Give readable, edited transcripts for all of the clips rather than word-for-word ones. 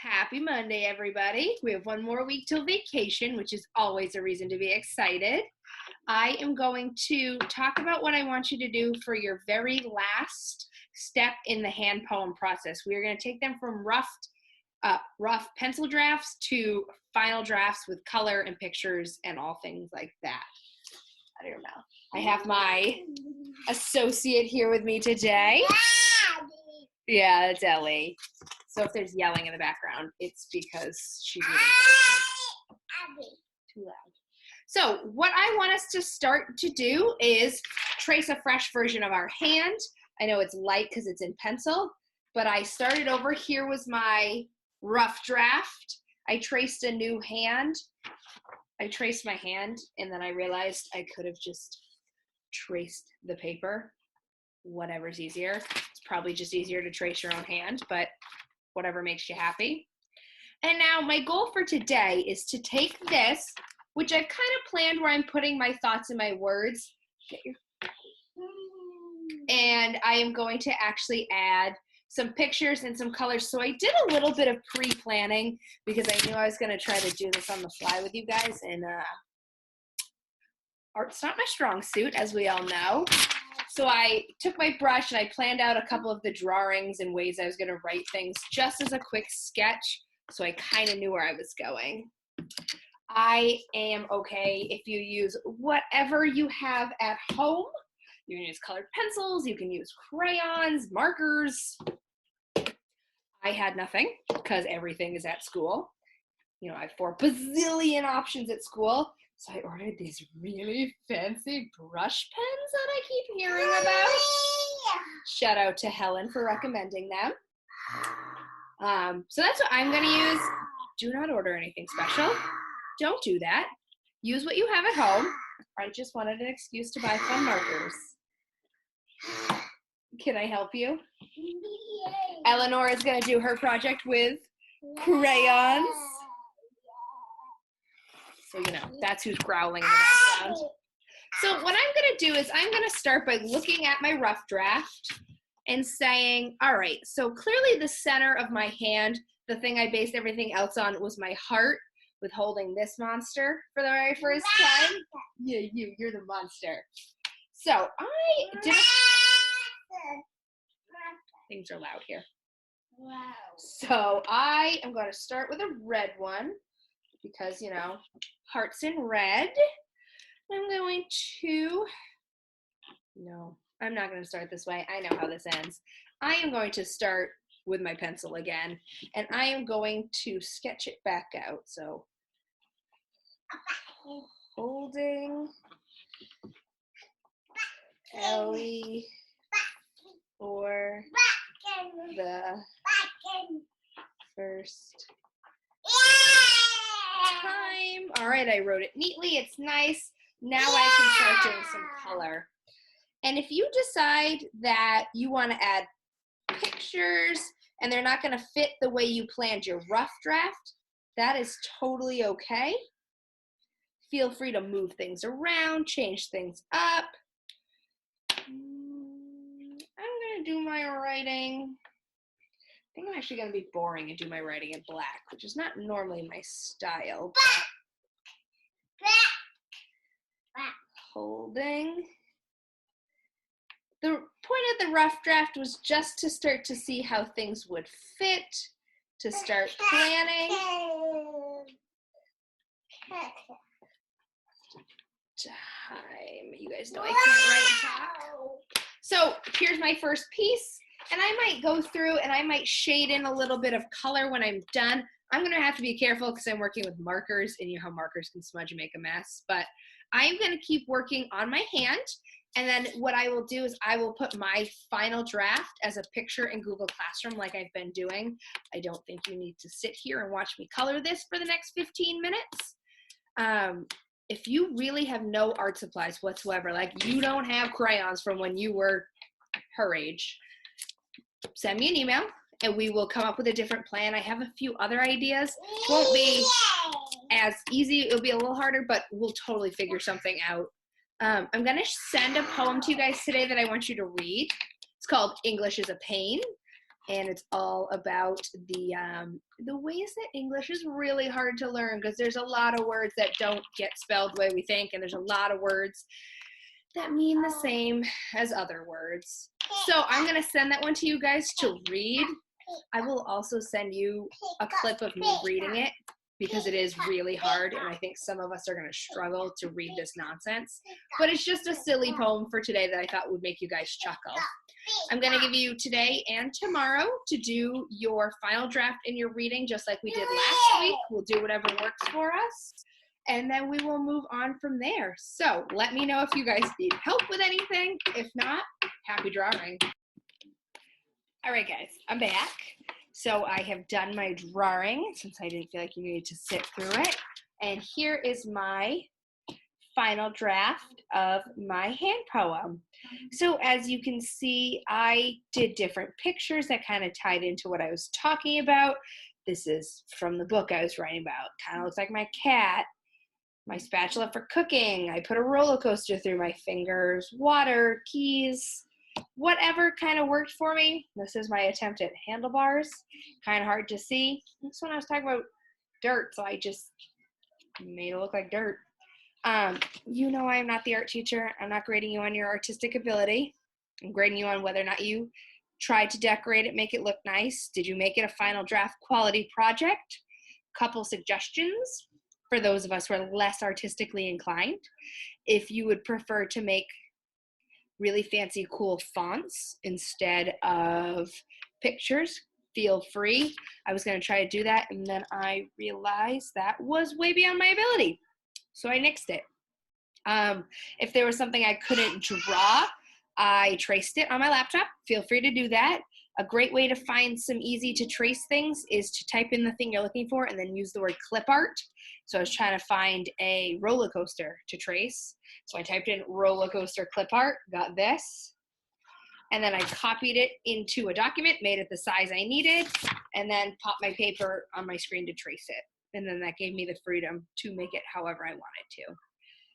Happy Monday, everybody. We have one more week till vacation, which is always a reason to be excited. I am going to talk about what I want you to do for your very last step in the hand poem process. We are going to take them from rough pencil drafts to final drafts with color and pictures and all things like that. I don't know. I have my associate here with me today. Yeah, that's Ellie. So if there's yelling in the background, it's because she's too loud. So what I want us to start to do is trace a fresh version of our hand. I know it's light because it's in pencil, but I started over. Here was my rough draft. I traced a new hand. I traced my hand, and then I realized I could have just traced the paper. Whatever's easier. It's probably just easier to trace your own hand, but whatever makes you happy. And now my goal for today is to take this, which I've kind of planned where I'm putting my thoughts and my words. And I am going to actually add some pictures and some colors. So I did a little bit of pre-planning because I knew I was going to try to do this on the fly with you guys. And art's not my strong suit, as we all know. So I took my brush and I planned out a couple of the drawings and ways I was going to write things just as a quick sketch, so I kind of knew where I was going. I am okay if you use whatever you have at home. You can use colored pencils, you can use crayons, markers. I had nothing because everything is at school. You know, I have 4 bazillion options at school. So I ordered these really fancy brush pens that I keep hearing about. Shout out to Helen for recommending them. So that's what I'm going to use. Do not order anything special. Don't do that. Use what you have at home. I just wanted an excuse to buy fun markers. Can I help you? Eleanor is going to do her project with crayons. So, you know, that's who's growling in the background. So what I'm going to do is I'm going to start by looking at my rough draft and saying, all right, so clearly the center of my hand, the thing I based everything else on, was my heart with holding this monster for the very first time. Yeah, you're the monster. So I did. Things are loud here. Wow. So I am going to start with a red one because, you know, hearts in red. I'm going to, no, I'm not going to start this way. I know how this ends. I am going to start with my pencil again, and I am going to sketch it back out. So holding Ellie for the first time. All right, I wrote it neatly. It's nice. Now I can start doing some color. And if you decide that you want to add pictures and they're not going to fit the way you planned your rough draft, that is totally okay. Feel free to move things around, change things up. I'm going to do my writing. I think I'm actually going to be boring and do my writing in black, which is not normally my style. But holding. The point of the rough draft was just to start to see how things would fit, to start planning. Time. You guys know I can't write and talk. So here's my first piece. And I might go through and I might shade in a little bit of color when I'm done. I'm going to have to be careful because I'm working with markers, and you know how markers can smudge and make a mess. But I'm going to keep working on my hand. And then what I will do is I will put my final draft as a picture in Google Classroom like I've been doing. I don't think you need to sit here and watch me color this for the next 15 minutes. If you really have no art supplies whatsoever, like you don't have crayons from when you were her age, send me an email and we will come up with a different plan. I have a few other ideas. Won't be as easy. It'll be a little harder, but we'll totally figure something out. I'm going to send a poem to you guys today that I want you to read. It's called English is a Pain. and it's all about the ways that English is really hard to learn, because there's a lot of words that don't get spelled the way we think, and there's a lot of words that mean the same as other words. So I'm going to send that one to you guys to read. I will also send you a clip of me reading it, because it is really hard, and I think some of us are going to struggle to read this nonsense. But it's just a silly poem for today that I thought would make you guys chuckle. I'm going to give you today and tomorrow to do your final draft in your reading, just like we did last week. We'll do whatever works for us, and then we will move on from there. So let me know if you guys need help with anything. If not, happy drawing. All right, guys, I'm back. So I have done my drawing since I didn't feel like you needed to sit through it. And here is my final draft of my hand poem. So as you can see, I did different pictures that kind of tied into what I was talking about. This is from the book I was writing about. Kind of looks like my cat. My spatula for cooking. I put a roller coaster through my fingers, water, keys, whatever kind of worked for me. This is my attempt at handlebars. Kind of hard to see. This one I was talking about dirt, so I just made it look like dirt. You know I'm not the art teacher. I'm not grading you on your artistic ability. I'm grading you on whether or not you tried to decorate it, make it look nice. Did you make it a final draft quality project? Couple suggestions for those of us who are less artistically inclined. If you would prefer to make really fancy, cool fonts instead of pictures, feel free. I was going to try to do that, and then I realized that was way beyond my ability. So I nixed it. If there was something I couldn't draw, I traced it on my laptop. Feel free to do that. A great way to find some easy to trace things is to type in the thing you're looking for and then use the word clip art. So I was trying to find a roller coaster to trace. So I typed in roller coaster clip art, got this. And then I copied it into a document, made it the size I needed, and then popped my paper on my screen to trace it. And then that gave me the freedom to make it however I wanted to.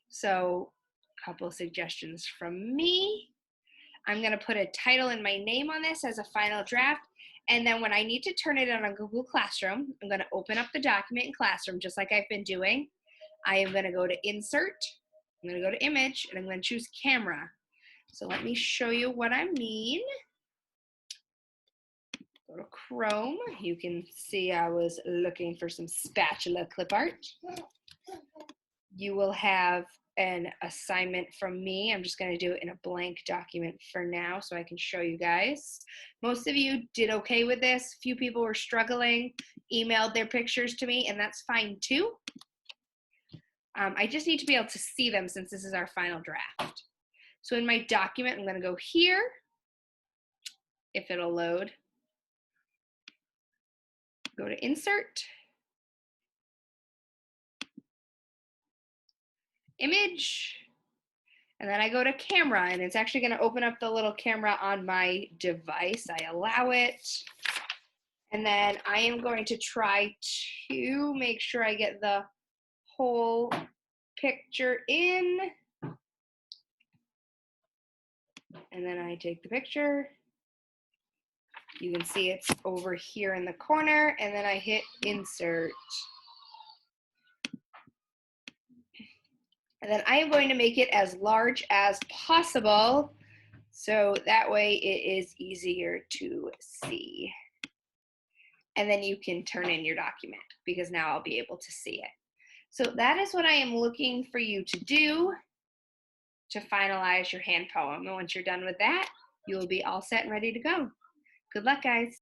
So a couple of suggestions from me. I'm going to put a title and my name on this as a final draft. And then when I need to turn it in on Google Classroom, I'm going to open up the document in Classroom just like I've been doing. I am going to go to Insert. I'm going to go to Image, and I'm going to choose Camera. So let me show you what I mean. Go to Chrome. You can see I was looking for some spatula clip art. You will have an assignment from me. I'm just going to do it in a blank document for now so I can show you guys. Most of you did okay with this. Few people were struggling, emailed their pictures to me, and that's fine too. I just need to be able to see them since this is our final draft. So in my document, I'm going to go here, if it'll load. Go to Insert, Image, and then I go to Camera, and it's actually going to open up the little camera on my device. I allow it, and then I am going to try to make sure I get the whole picture in, and then I take the picture. You can see it's over here in the corner, and then I hit Insert. And then I am going to make it as large as possible, so that way it is easier to see. And then you can turn in your document, because now I'll be able to see it. So that is what I am looking for you to do to finalize your hand poem. And once you're done with that, you will be all set and ready to go. Good luck, guys.